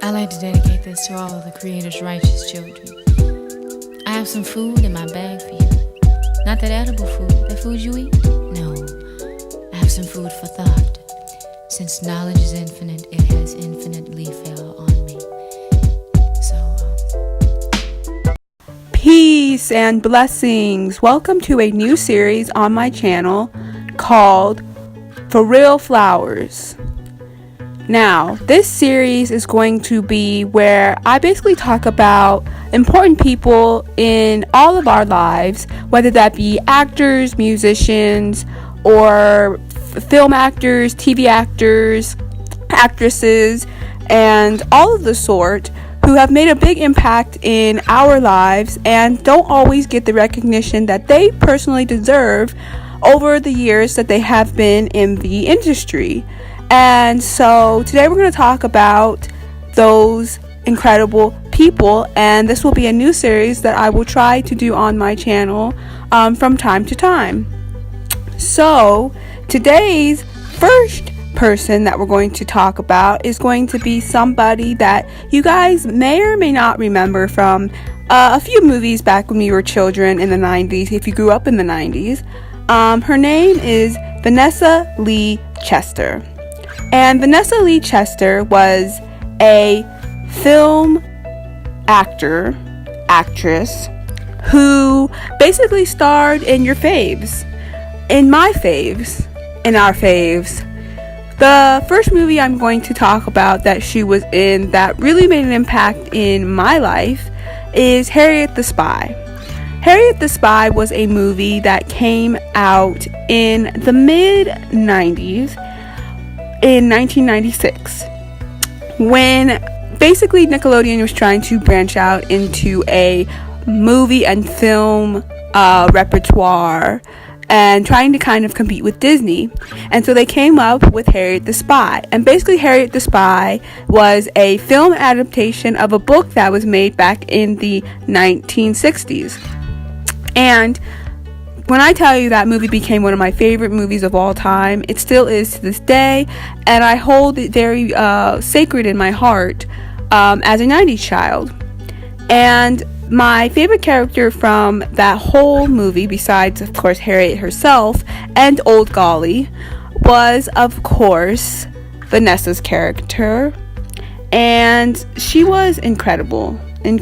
I like to dedicate this to all of the Creator's righteous children. I have some food in my bag for you. Not that edible food, that food you eat. No, I have some food for thought. Since knowledge is infinite, it has infinitely fell on me. Peace and blessings. Welcome to a new series on my channel called For Real Flowers. Now, this series is going to be where I basically talk about important people in all of our lives, whether that be actors, musicians, or film actors, TV actors, actresses, and all of the sort, who have made a big impact in our lives and don't always get the recognition that they personally deserve over the years that they have been in the industry. And so today we're going to talk about those incredible people, and this will be a new series that I will try to do on my channel from time to time. So today's first person that we're going to talk about is going to be somebody that you guys may or may not remember from a few movies back when we were children in the 90s, if you grew up in the 90s. Her name is Vanessa Lee Chester. And Vanessa Lee Chester was a film actress who basically starred in your faves, in my faves, in our faves. The first movie I'm going to talk about that she was in that really made an impact in my life is Harriet the Spy. Harriet the Spy was a movie that came out in the mid-90s, in 1996, when basically Nickelodeon was trying to branch out into a movie and film repertoire and trying to kind of compete with Disney. And so they came up with Harriet the Spy. And basically Harriet the Spy was a film adaptation of a book that was made back in the 1960s. And when I tell you that movie became one of my favorite movies of all time, it still is to this day, and I hold it very sacred in my heart as a 90s child. And my favorite character from that whole movie, besides, of course, Harriet herself and Old Golly, was, of course, Vanessa's character. And she was incredible in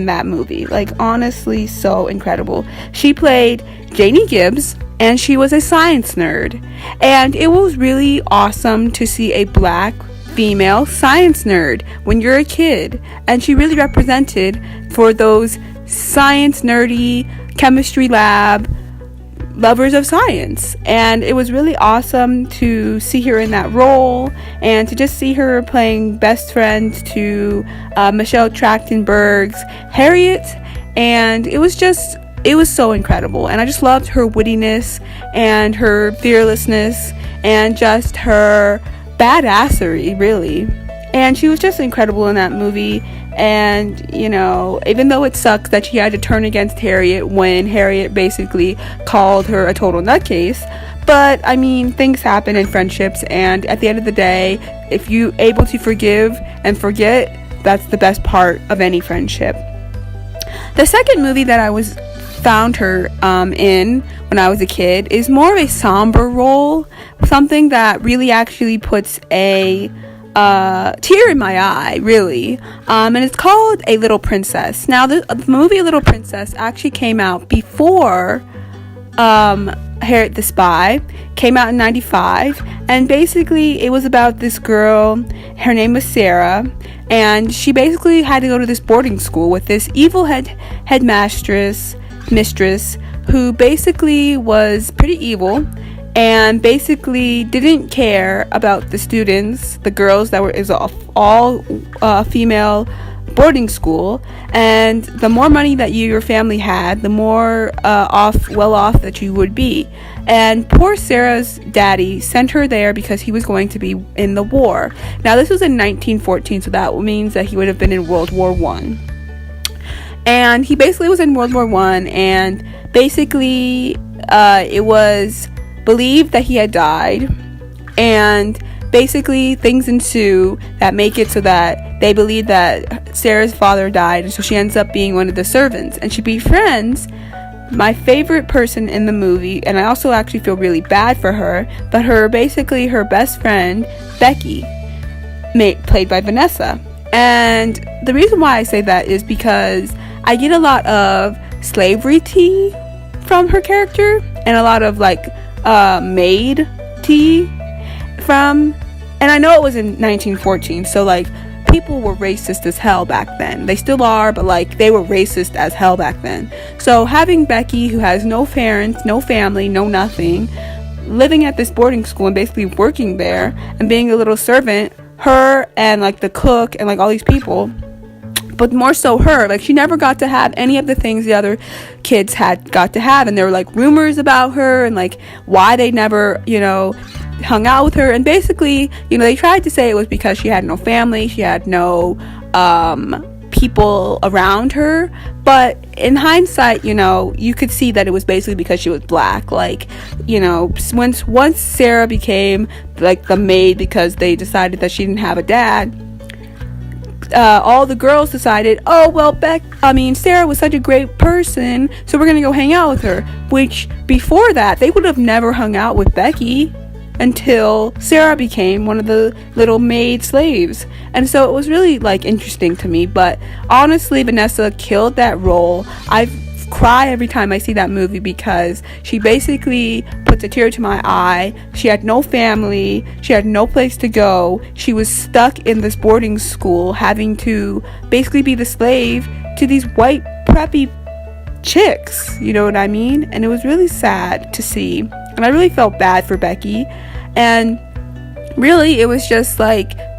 that movie. Like, honestly, so incredible. She played Janie Gibbs, and she was a science nerd. And it was really awesome to see a black female science nerd when you're a kid, and she really represented for those science nerdy chemistry lab lovers of science. And it was really awesome to see her in that role and to just see her playing best friend to Michelle Trachtenberg's Harriet. And it was so incredible, and I just loved her wittiness and her fearlessness and just her badassery, really. And she was just incredible in that movie. And, you know, even though it sucks that she had to turn against Harriet when Harriet basically called her a total nutcase, but I mean, things happen in friendships, and at the end of the day, if you're able to forgive and forget, that's the best part of any friendship. The second movie that I found her in when I was a kid is more of a somber role, something that really actually puts a tear in my eye, really, and it's called A Little Princess. Now, the movie A Little Princess actually came out before Harriet the Spy, came out in 95, and basically it was about this girl. Her name was Sarah, and she basically had to go to this boarding school with this evil mistress who basically was pretty evil and basically didn't care about the students, the girls that is all female boarding school. And the more money that your family had, the more well off that you would be. And poor Sarah's daddy sent her there because he was going to be in the war. Now, this was in 1914, so that means that he would have been in World War I. And he basically was in World War I, and basically it was believed that he had died, and basically things ensue that make it so that they believe that Sarah's father died, and so she ends up being one of the servants, and she befriends my favorite person in the movie, and I also actually feel really bad for her, but her best friend, Becky, played by Vanessa. And the reason why I say that is because I get a lot of slavery tea from her character, and a lot of maid tea from, and I know it was in 1914, so people were racist as hell back then. They still are, but they were racist as hell back then. So having Becky, who has no parents, no family, no nothing, living at this boarding school and basically working there and being a little servant, her and the cook and all these people, but more so her, she never got to have any of the things the other kids had got to have, and there were rumors about her and why they never hung out with her, and basically they tried to say it was because she had no family, she had no people around her, but in hindsight you could see that it was basically because she was black. Once Sarah became the maid because they decided that she didn't have a dad, all the girls decided, oh well, Sarah was such a great person, so we're gonna go hang out with her, which before that they would have never hung out with Becky until Sarah became one of the little maid slaves. And so it was really interesting to me. But honestly, Vanessa killed that role. I cry every time I see that movie because she basically puts a tear to my eye. She had no family, she had no place to go, she was stuck in this boarding school having to basically be the slave to these white preppy chicks, you know what I mean? And it was really sad to see, and I really felt bad for Becky, and really it was just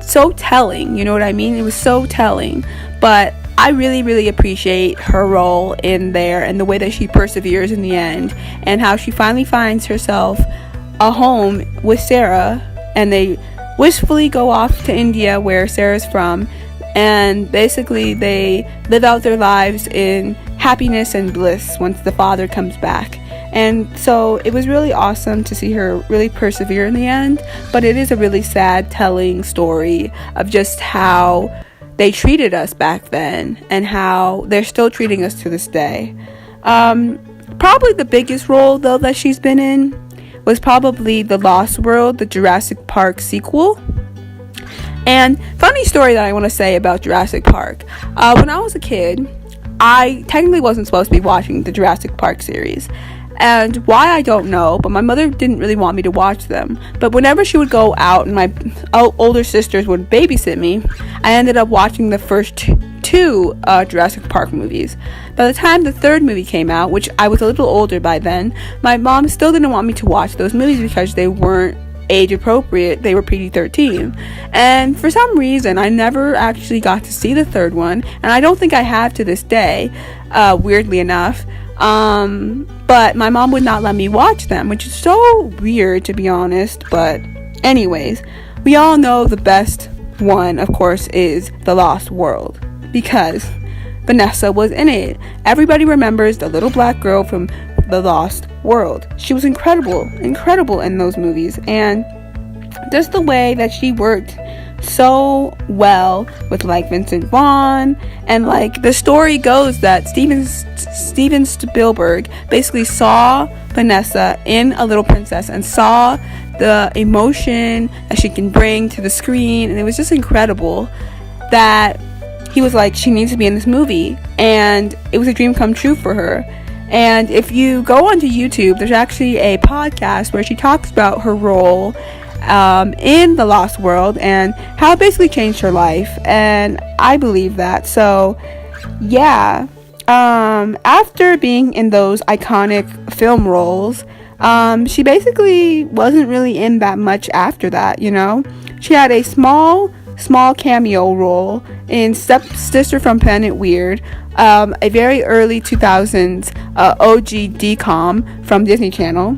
so telling, you know what I mean? It was so telling. But I really, really appreciate her role in there and the way that she perseveres in the end, and how she finally finds herself a home with Sarah, and they wistfully go off to India, where Sarah's from, and basically they live out their lives in happiness and bliss once the father comes back. And so it was really awesome to see her really persevere in the end, but it is a really sad telling story of just how they treated us back then and how they're still treating us to this day. Probably the biggest role though that she's been in was probably The Lost World, the Jurassic Park sequel. And funny story that I want to say about Jurassic Park. When I was a kid, I technically wasn't supposed to be watching the Jurassic Park series. And why, I don't know, but my mother didn't really want me to watch them. But whenever she would go out and my older sisters would babysit me, I ended up watching the first two Jurassic Park movies. By the time the third movie came out, which I was a little older by then, my mom still didn't want me to watch those movies because they weren't age appropriate. They were PG-13. And for some reason, I never actually got to see the third one, and I don't think I have to this day, weirdly enough. But my mom would not let me watch them, which is so weird, to be honest. But anyways, we all know the best one, of course, is The Lost World, because Vanessa was in it. Everybody remembers the little black girl from The Lost World. She was incredible in those movies, and just the way that she worked so well with Vincent Vaughn, and the story goes that Steven Spielberg basically saw Vanessa in A Little Princess and saw the emotion that she can bring to the screen, and it was just incredible that he was she needs to be in this movie, and it was a dream come true for her. And if you go onto YouTube, there's actually a podcast where she talks about her role in The Lost World and how it basically changed her life, and I believe that. So yeah, after being in those iconic film roles, she basically wasn't really in that much after that. She had a small cameo role in Stepsister from Planet Weird, a very early 2000s OG DCOM from Disney Channel,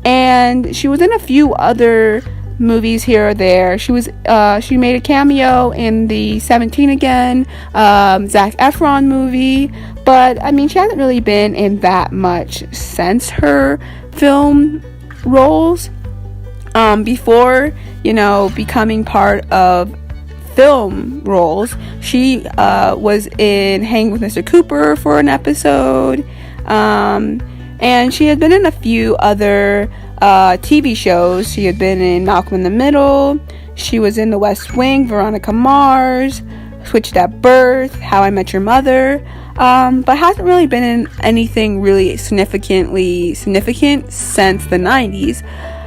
and she was in a few other movies here or there. She made a cameo in the 17 Again, Zac Efron movie, but she hasn't really been in that much since her film roles. Before, becoming part of film roles, she was in Hang with Mr. Cooper for an episode, and she had been in a few other TV shows. She had been in Malcolm in the Middle, she was in The West Wing, Veronica Mars, Switched at Birth, How I Met Your Mother, but hasn't really been in anything really significant since the 90s.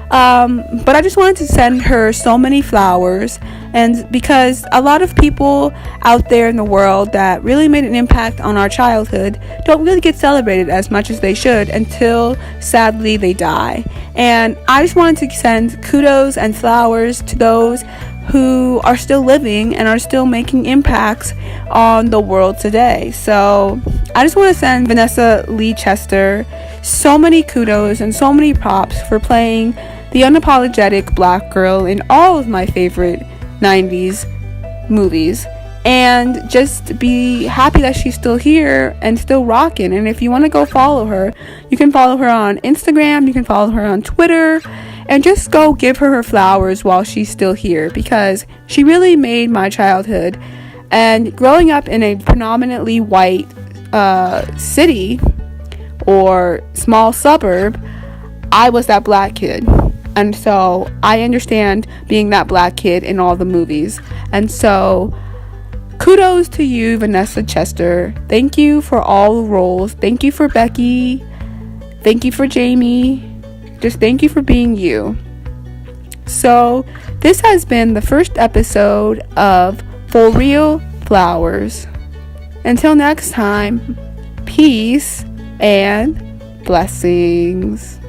But I just wanted to send her so many flowers, and because a lot of people out there in the world that really made an impact on our childhood don't really get celebrated as much as they should until, sadly, they die. And I just wanted to send kudos and flowers to those who are still living and are still making impacts on the world today. So I just want to send Vanessa Lee Chester so many kudos and so many props for playing the unapologetic black girl in all of my favorite 90s movies, and just be happy that she's still here and still rocking. And if you want to go follow her, you can follow her on Instagram, you can follow her on Twitter, and just go give her flowers while she's still here, because she really made my childhood. And growing up in a predominantly white city or small suburb, I was that black kid. And so I understand being that black kid in all the movies. And so kudos to you, Vanessa Chester. Thank you for all the roles. Thank you for Becky. Thank you for Jamie. Just thank you for being you. So this has been the first episode of For Real Flowers. Until next time, peace and blessings.